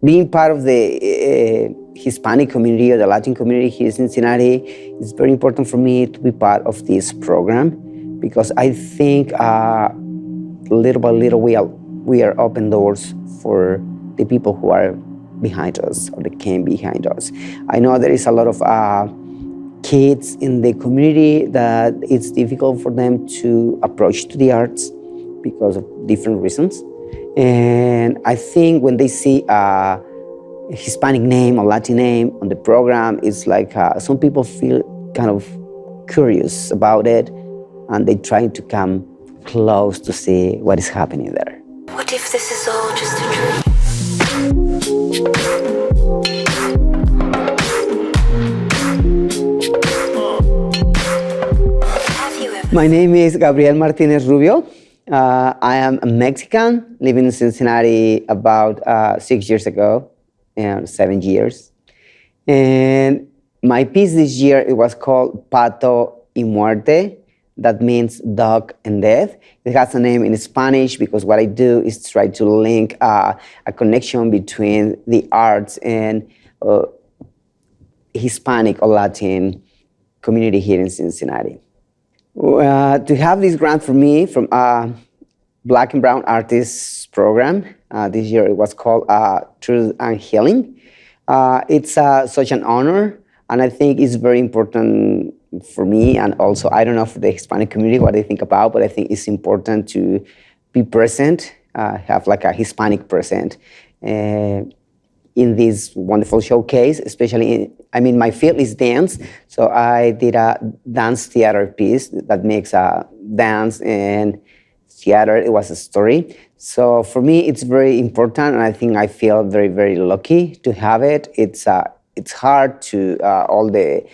being part of the Hispanic community or the Latin community here in Cincinnati, it's very important for me to be part of this program because I think little by little we are open doors for the people who are behind us or that came behind us. I know there is a lot of kids in the community that it's difficult for them to approach to the arts because of different reasons. And I think when they see a Hispanic name or Latin name on the program, it's like some people feel kind of curious about it and they try to come close to see what is happening there. What if this is all just a dream? My name is Gabriel Martinez Rubio. I am a Mexican living in Cincinnati about 6 years ago, and 7 years. And my piece this year, it was called Pato y Muerte. That means dog and death. It has a name in Spanish because what I do is try to link a connection between the arts and Hispanic or Latin community here in Cincinnati. To have this grant for me from Black and Brown Artists Program, this year it was called Truth and Healing. It's such an honor, and I think it's very important for me, and also, I don't know for the Hispanic community what they think about, but I think it's important to be present, have like a Hispanic present in this wonderful showcase, especially my field is dance, so I did a dance theater piece that makes a dance and theater. It was a story. So for me, it's very important, and I think I feel very, very lucky to have it. It's hard to all the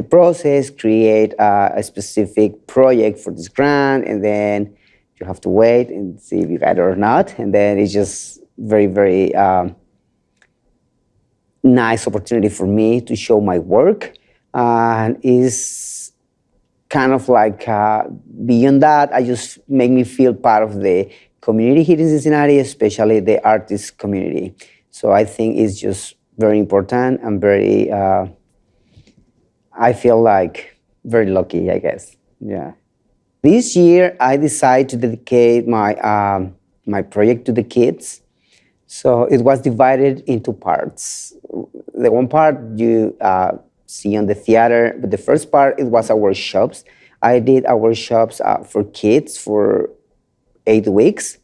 process, create a specific project for this grant, and then you have to wait and see if you got it or not. And then it's just very, very nice opportunity for me to show my work. And is kind of like beyond that, I just make me feel part of the community here in Cincinnati, especially the artist community. So I think it's just very important and very, I feel like very lucky, I guess, yeah. This year, I decided to dedicate my, my project to the kids. So it was divided into parts. The one part you see on the theater, but the first part, it was our workshops. I did our workshops for kids for 8 weeks.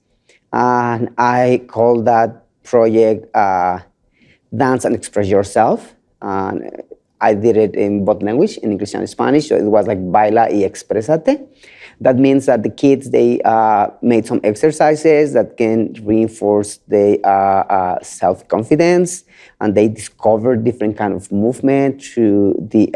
And I called that project Dance and Express Yourself. And I did it in both language, in English and Spanish. So it was like Baila y Exprésate. That means that the kids, they made some exercises that can reinforce their self-confidence, and they discovered different kind of movement through the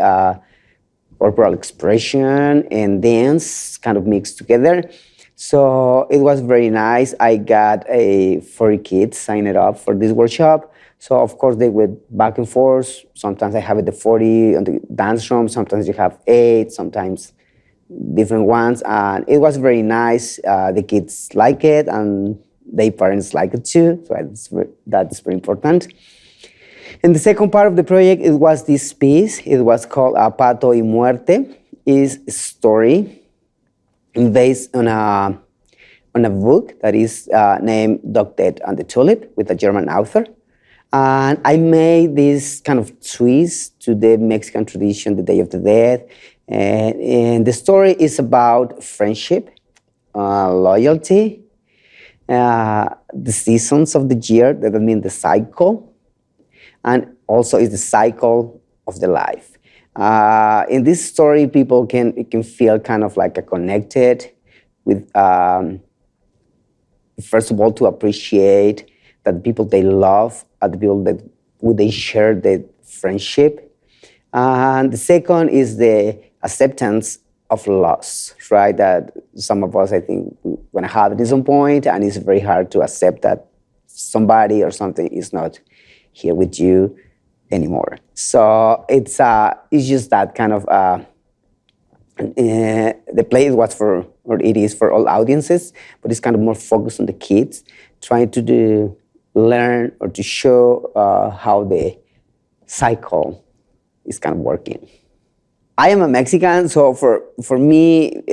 corporal expression and dance kind of mixed together. So it was very nice. I got 40 kids signed up for this workshop. So of course they went back and forth. Sometimes I have the 40 on the dance room. Sometimes you have 8, sometimes different ones. And it was very nice. The kids like it and their parents like it too. So that's very important. And the second part of the project, it was this piece. It was called Pato y Muerte. It's a story based on a book that is named Dog Dead and the Tulip with a German author. And I made this kind of twist to the Mexican tradition, the Day of the Dead. And the story is about friendship, loyalty, the seasons of the year, that means the cycle, and also is the cycle of the life. In this story, people can feel kind of like connected with, first of all, to appreciate that the people they love are the people that would they share the friendship. And the second is the acceptance of loss, right? That some of us, I think, want to have it at some point, and it's very hard to accept that somebody or something is not here with you anymore. So it's just that kind of, the play was for, or it is for all audiences, but it's kind of more focused on the kids, trying to learn or to show how the cycle is kind of working. I am a Mexican, so for me,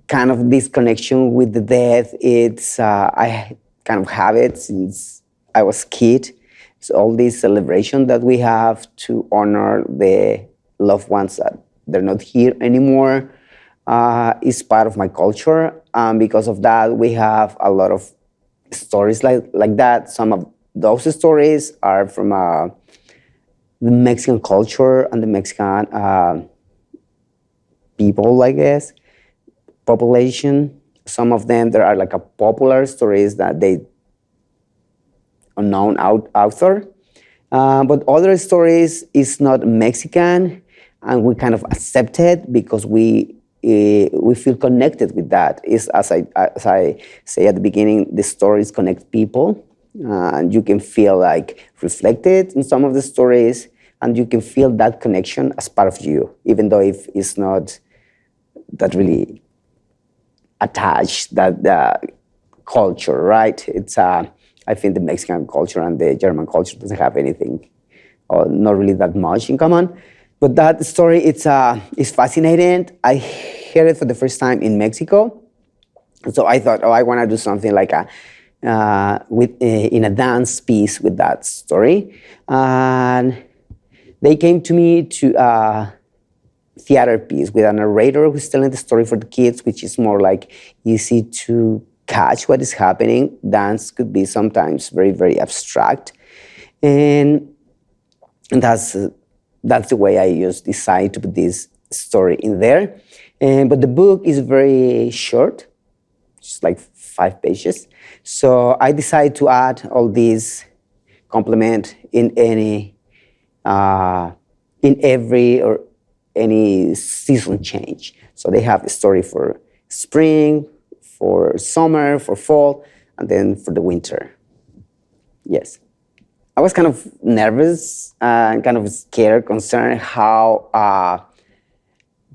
kind of this connection with the death, it's I kind of have it since I was a kid. It's all this celebration that we have to honor the loved ones that they're not here anymore is part of my culture. Because of that, we have a lot of stories like that. Some of those stories are from the Mexican culture and the Mexican people, I guess, population. Some of them, there are like a popular stories that they unknown author. But other stories is not Mexican, and we kind of accept it because we feel connected with that. Is as I say at the beginning, the stories connect people, and you can feel like reflected in some of the stories, and you can feel that connection as part of you, even though if it's not that really attached that culture, right? It's I think the Mexican culture and the German culture doesn't have anything, or not really that much in common. But that story, it's fascinating. I heard it for the first time in Mexico, so I thought, I want to do something like in a dance piece with that story. And they came to me to a theater piece with a narrator who's telling the story for the kids, which is more like easy to catch what is happening. Dance could be sometimes very, very abstract. And that's the way I just decided to put this story in there. But the book is very short, just like 5 pages. So I decided to add all these complement in every or any season change. So they have a story for spring, for summer, for fall, and then for the winter. Yes. I was kind of nervous and kind of scared, concerned how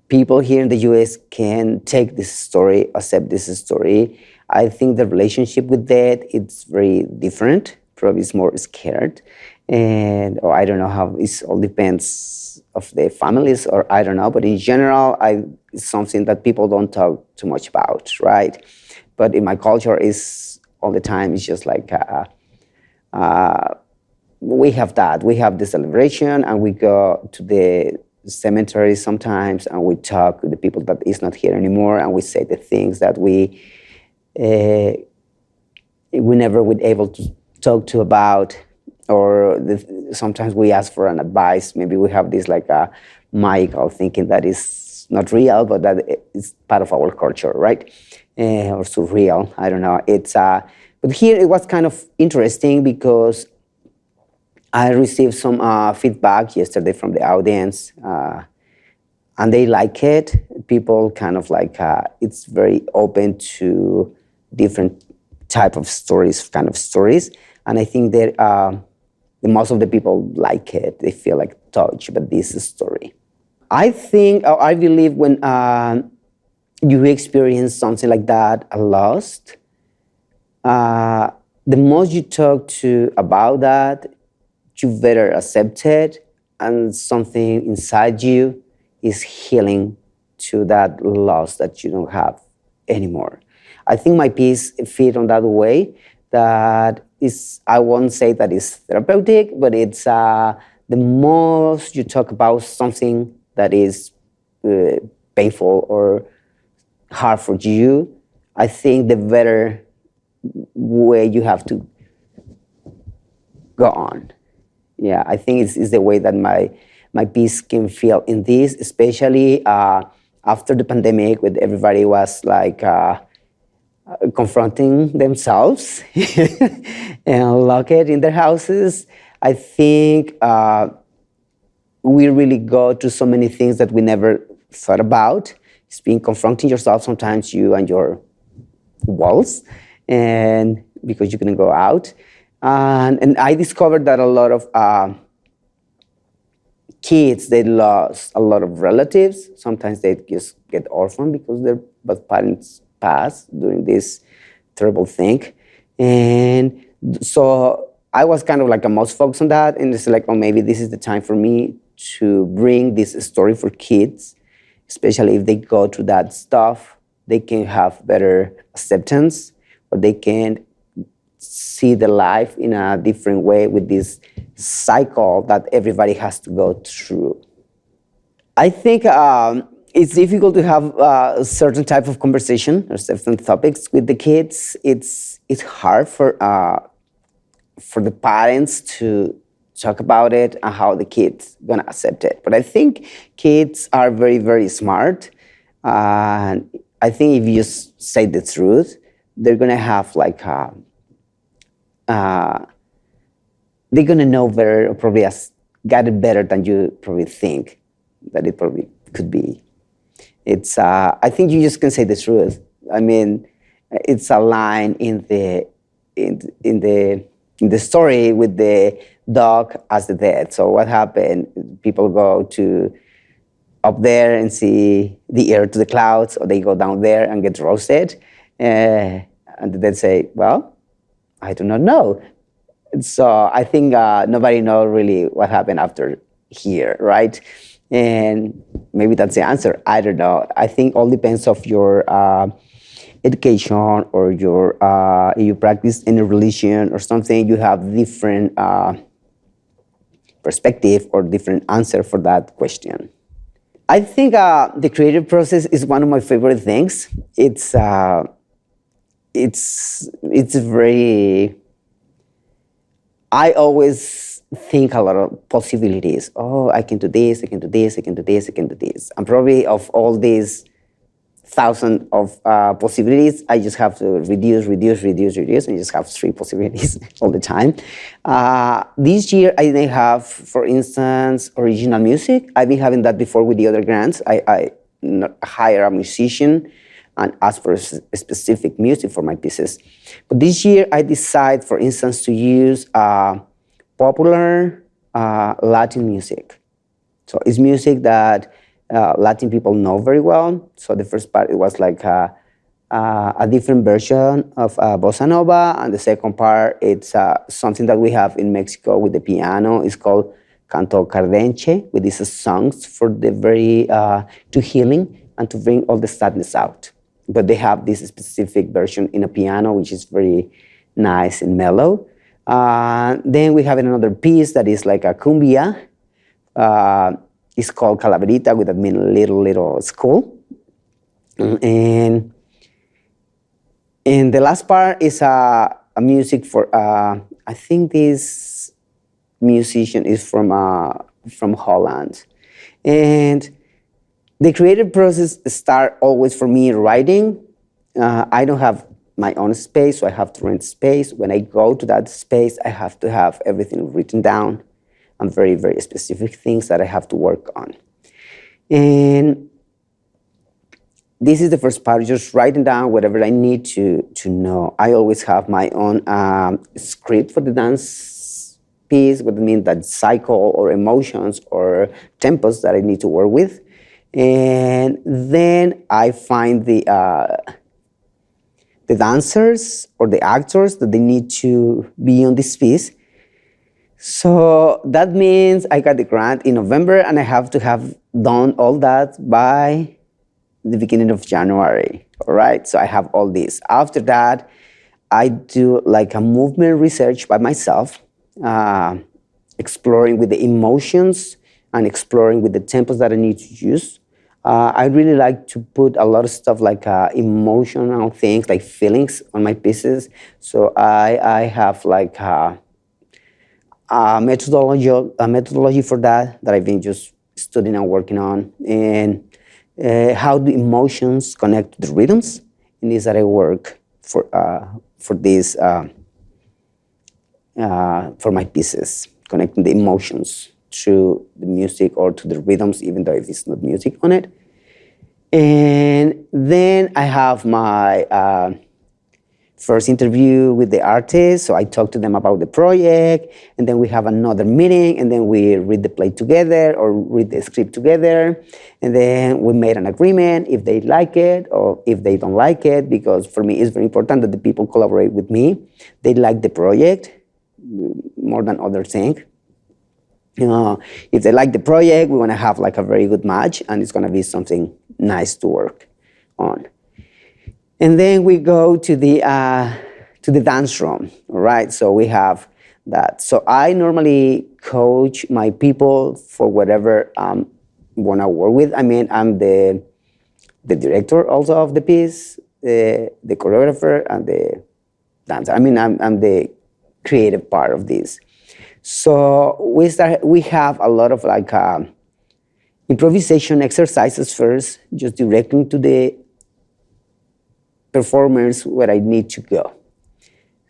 people here in the US can take this story, accept this story. I think the relationship with death, it's very different. Probably it's more scared. And I don't know how, it all depends of the families, or I don't know, but in general, it's something that people don't talk too much about, right? But in my culture, is all the time, it's just like, we have that. We have the celebration, and we go to the cemetery sometimes, and we talk with the people that is not here anymore, and we say the things that we never would able to talk to about, or sometimes we ask for an advice. Maybe we have this like a magical thinking that is not real, but that is part of our culture, right? Or surreal. I don't know. It's but here it was kind of interesting because I received some feedback yesterday from the audience, and they like it. People kind of like it's very open to different type of stories, and I think that most of the people like it. They feel like touched by this story. I think, or I believe, when you experience something like that, a loss, the most you talk to about that, you better accept it, and something inside you is healing to that loss that you don't have anymore. I think my piece fit on that way. That is, I won't say that it's therapeutic, but it's the most you talk about something that is painful or hard for you, I think the better way you have to go on. Yeah, I think it's the way that my piece can feel in this, especially after the pandemic, when everybody was like confronting themselves and locked in their houses. I think we really go to so many things that we never thought about. It's been confronting yourself, sometimes you and your walls, and because you couldn't go out. And I discovered that a lot of kids, they lost a lot of relatives. Sometimes they just get orphaned because their both parents passed during this terrible thing. And so I was kind of like a most focused on that, and it's like, oh, maybe this is the time for me to bring this story for kids, especially if they go through that stuff, they can have better acceptance, or they can see the life in a different way with this cycle that everybody has to go through. I think it's difficult to have a certain type of conversation or certain topics with the kids. It's hard for the parents to talk about it and how the kids gonna accept it. But I think kids are very, very smart. And I think if you just say the truth, they're gonna have like they're gonna know better, or probably got it better than you probably think that it probably could be. It's I think you just can say the truth. I mean, it's a line in the story with the dog as the dead. So what happened? People go to up there and see the air to the clouds, or they go down there and get roasted, and the dead say, "Well, I do not know." So I think nobody knows really what happened after here, right? And maybe that's the answer. I don't know. I think all depends of your education, or your if you practice any religion or something, you have different perspective or different answer for that question. I think the creative process is one of my favorite things. It's very. I always think a lot of possibilities. Oh, I can do this, I can do this, I can do this, I can do this. And probably of all these thousands of possibilities, I just have to reduce, and just have 3 possibilities all the time. This year, I didn't have, for instance, original music. I've been having that before with the other grants. I hire a musician and ask for specific music for my pieces. But this year, I decided, for instance, to use popular Latin music. So it's music that Latin people know very well. So the first part, it was like a different version of bossa nova, and the second part, it's something that we have in Mexico with the piano. It's called canto cardenche, with these songs for the very to healing and to bring all the sadness out. But they have this specific version in a piano, which is very nice and mellow. Then we have another piece that is like a cumbia. It's called Calaverita, with that mean little skull. And the last part is a music for, I think this musician is from Holland. And the creative process starts always for me writing. I don't have my own space, so I have to rent space. When I go to that space, I have to have everything written down, and very, very specific things that I have to work on. And this is the first part, just writing down whatever I need to know. I always have my own script for the dance piece, what it means, that cycle or emotions or tempos that I need to work with. And then I find the dancers or the actors that they need to be on this piece. So that means I got the grant in November, and I have to have done all that by the beginning of January. All right, so I have all this. After that, I do like a movement research by myself, exploring with the emotions and exploring with the tempos that I need to use. I really like to put a lot of stuff like emotional things, like feelings on my pieces. So I have like a methodology for that I've been just studying and working on, and how the emotions connect to the rhythms. And this that I work for this for my pieces, connecting the emotions to the music or to the rhythms, even though if it's not music on it. And then I have my first interview with the artist. So I talk to them about the project, and then we have another meeting, and then we read the play together or read the script together. And then we made an agreement if they like it or if they don't like it, because for me it's very important that the people collaborate with me. They like the project more than other things. If they like the project, we want to have like a very good match, and it's going to be something nice to work on. And then we go to the dance room, all right? So we have that. So I normally coach my people for whatever want to work with. I mean, I'm the director also of the piece, the choreographer, and the dancer. I mean, I'm the creative part of this. So we have a lot of like improvisation exercises first, just directing to the performers where I need to go.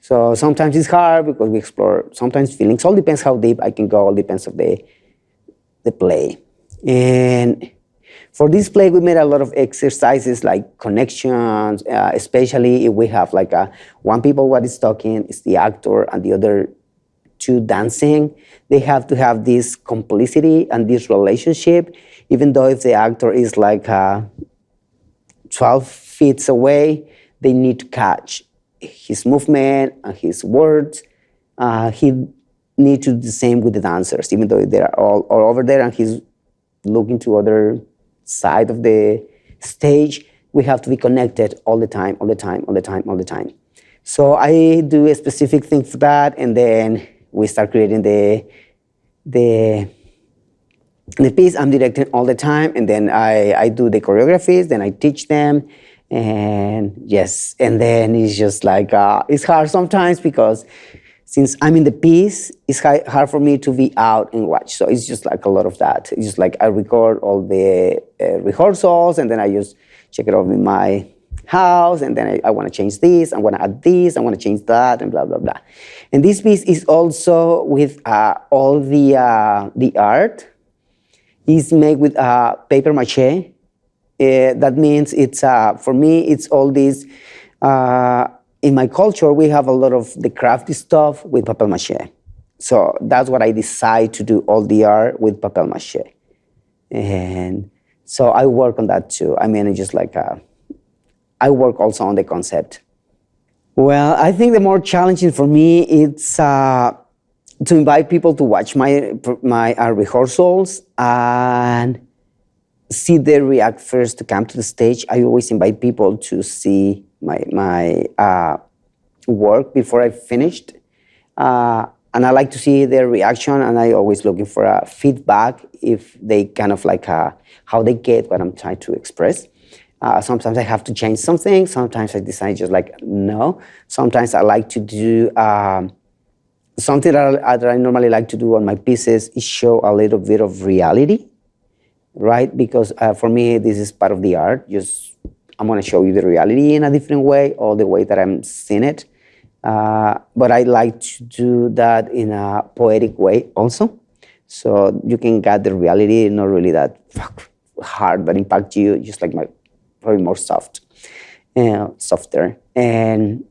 So sometimes it's hard because we explore sometimes feelings. All depends how deep I can go. All depends of the play. And for this play, we made a lot of exercises like connections, especially if we have like one people what is talking is the actor and the other two dancing. They have to have this complicity and this relationship, even though if the actor is like 12 feet away, they need to catch his movement and his words. He needs to do the same with the dancers, even though they're all over there and he's looking to other side of the stage. We have to be connected all the time. So I do a specific thing for that, and then we start creating the piece. I'm directing all the time, and then I do the choreographies, then I teach them. And yes, and then it's just like, it's hard sometimes because since I'm in the piece, it's hard for me to be out and watch. So it's just like a lot of that. It's just like I record all the rehearsals, and then I just check it over in my house, and then I want to change this, I want to add this, I want to change that, and blah, blah, blah. And this piece is also with all the art. It's made with paper mache. That means it's, for me, it's all these, in my culture, we have a lot of the crafty stuff with paper mache. So that's what I decide to do, all the art with paper mache. And so I work on that too. I mean, it's just like, I work also on the concept. Well, I think the more challenging for me, it's to invite people to watch my rehearsals and see them react first to come to the stage. I always invite people to see my work before I finished. And I like to see their reaction, and I always looking for a feedback if they kind of like how they get what I'm trying to express. Sometimes I have to change something. Sometimes I decide just like, no. Sometimes I like to do something that I normally like to do on my pieces is show a little bit of reality, right? Because for me, this is part of the art. Just I'm going to show you the reality in a different way, or the way that I'm seeing it. But I like to do that in a poetic way also. So you can get the reality, not really that hard, but impact you, just like probably more softer. And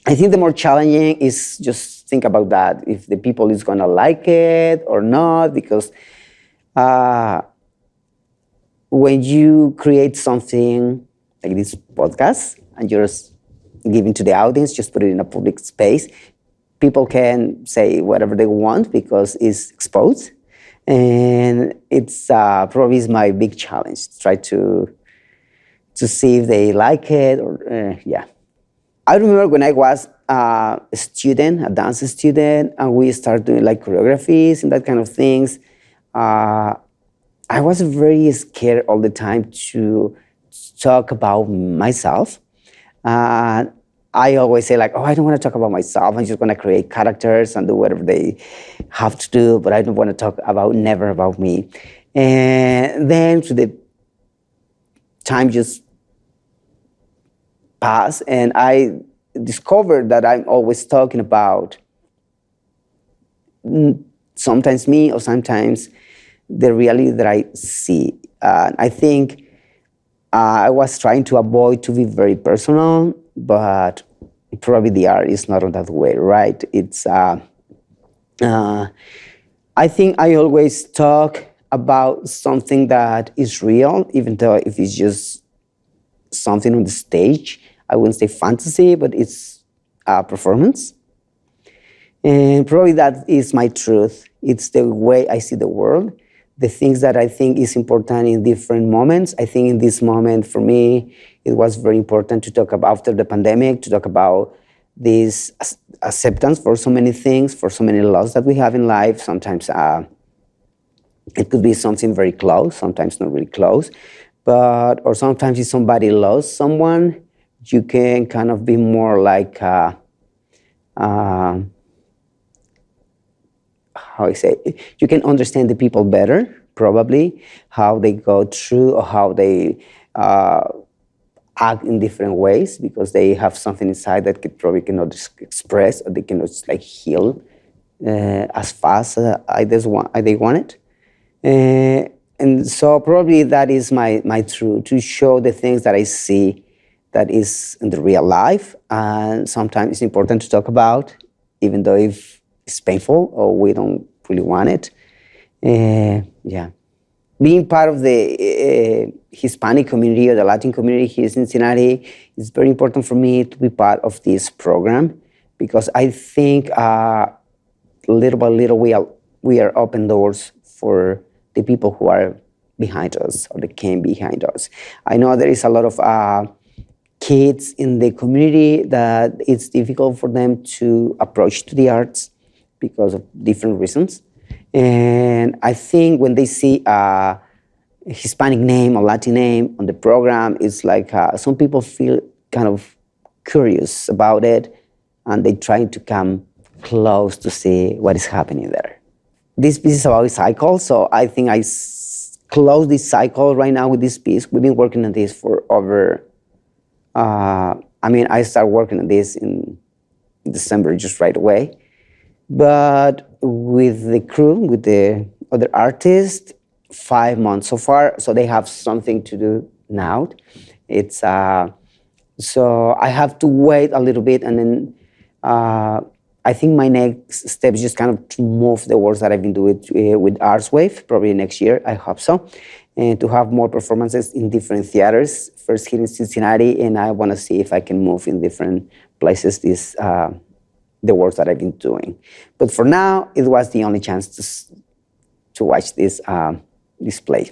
I think the more challenging is just think about that, if the people is gonna like it or not, because when you create something like this podcast and you're giving to the audience, just put it in a public space, people can say whatever they want because it's exposed. And it's probably is my big challenge, to try to see if they like it or, yeah. I remember when I was a student, a dance student, and we started doing like choreographies and that kind of things. I was very scared all the time to talk about myself. I always say like, oh, I don't want to talk about myself. I'm just going to create characters and do whatever they have to do, but I don't want to talk never about me. And then to the time just passed, and I discovered that I'm always talking about sometimes me or sometimes the reality that I see. I think I was trying to avoid to be very personal, but probably the art is not on that way, right? It's I think I always talk about something that is real, even though if it's just something on the stage, I wouldn't say fantasy, but it's a performance. And probably that is my truth. It's the way I see the world, the things that I think is important in different moments. I think in this moment, for me, it was very important to talk about after the pandemic, to talk about this acceptance for so many things, for so many loss that we have in life. Sometimes it could be something very close, sometimes not really close, or sometimes if somebody lost someone, you can kind of be more like, how I say, you can understand the people better, probably, how they go through or how they act in different ways, because they have something inside that probably cannot express, or they cannot like heal as fast as they want it. And so probably that is my truth, to show the things that I see that is in the real life. And sometimes it's important to talk about, even though if it's painful or we don't really want it. Yeah. Being part of the Hispanic community or the Latin community here in Cincinnati, it's very important for me to be part of this program, because I think little by little we are open doors for the people who are behind us or that came behind us. I know there is a lot of kids in the community that it's difficult for them to approach to the arts because of different reasons. And I think when they see a Hispanic name or Latin name on the program, it's like some people feel kind of curious about it, and they try to come close to see what is happening there. This piece is about a cycle, so I think I close this cycle right now with this piece. We've been working on this for over, I started working on this in December just right away. But with the crew, with the other artists, 5 months so far, so they have something to do now. It's so I have to wait a little bit, and then I think my next step is just kind of to move the works that I've been doing with ArtsWave, probably next year, I hope so, and to have more performances in different theaters, first here in Cincinnati, and I want to see if I can move in different places the works that I've been doing. But for now, it was the only chance to watch this display.